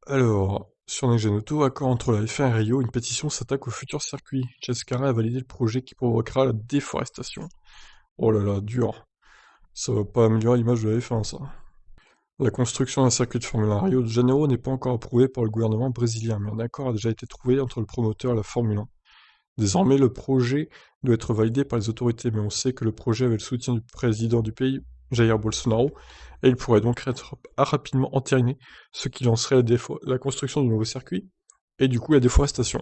Alors, sur Next Gen Auto, accord entre la F1 et Rio, une pétition s'attaque au futur circuit. Chescara a validé le projet qui provoquera la déforestation. Oh là là, dur. Ça va pas améliorer l'image de la F1, ça. La construction d'un circuit de Formule 1 à Rio de Janeiro n'est pas encore approuvée par le gouvernement brésilien, mais un accord a déjà été trouvé entre le promoteur et la Formule 1. Désormais, le projet doit être validé par les autorités, mais on sait que le projet avait le soutien du président du pays, Jair Bolsonaro, et il pourrait donc être rapidement entériné, ce qui lancerait la construction du nouveau circuit, et du coup la déforestation.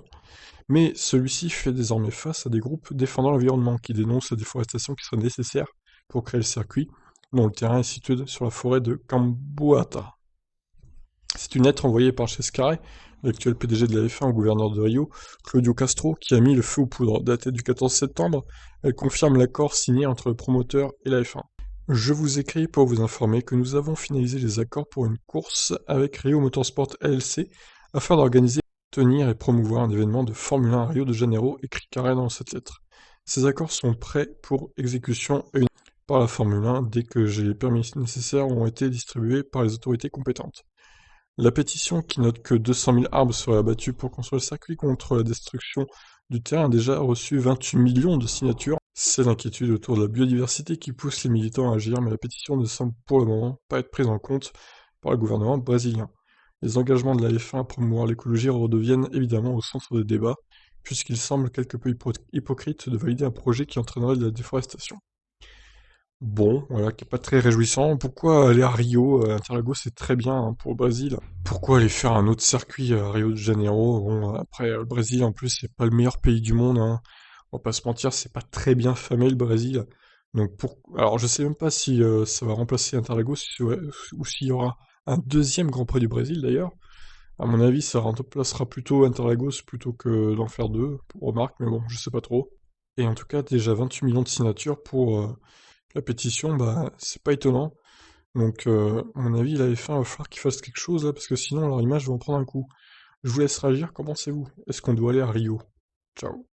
Mais celui-ci fait désormais face à des groupes défendant l'environnement qui dénoncent la déforestation qui serait nécessaire pour créer le circuit, dont le terrain est situé sur la forêt de Camboata. C'est une lettre envoyée par Chescarre, l'actuel PDG de la F1 au gouverneur de Rio, Claudio Castro, qui a mis le feu aux poudres. Datée du 14 septembre, elle confirme l'accord signé entre le promoteur et la F1. Je vous écris pour vous informer que nous avons finalisé les accords pour une course avec Rio Motorsport LLC afin d'organiser, tenir et promouvoir un événement de Formule 1 à Rio de Janeiro, écrit carré dans cette lettre. Ces accords sont prêts pour exécution par la Formule 1 dès que les permis nécessaires ont été distribués par les autorités compétentes. La pétition, qui note que 200 000 arbres seraient abattus pour construire le circuit contre la destruction du terrain, a déjà reçu 28 millions de signatures. C'est l'inquiétude autour de la biodiversité qui pousse les militants à agir, mais la pétition ne semble pour le moment pas être prise en compte par le gouvernement brésilien. Les engagements de la F1 à promouvoir l'écologie redeviennent évidemment au centre des débats, puisqu'il semble quelque peu hypocrite de valider un projet qui entraînerait de la déforestation. Bon, voilà, qui est pas très réjouissant. Pourquoi aller à Rio? Interlagos, c'est très bien hein, pour le Brésil. Pourquoi aller faire un autre circuit à Rio de Janeiro? Bon, après, le Brésil, en plus, c'est pas le meilleur pays du monde, hein. On va pas se mentir, c'est pas très bien famé, le Brésil. Donc, alors, je sais même pas si ça va remplacer Interlagos ou s'il y aura un deuxième Grand Prix du Brésil, d'ailleurs. À mon avis, ça remplacera plutôt Interlagos plutôt que d'en faire deux, pour remarque, mais bon, je sais pas trop. Et en tout cas, déjà 28 millions de signatures pour la pétition, bah, c'est pas étonnant. Donc, à mon avis, la F1 va falloir qu'ils fassent quelque chose là, parce que sinon leur image va en prendre un coup. Je vous laisse réagir, qu'en pensez-vous? Est-ce qu'on doit aller à Rio? Ciao.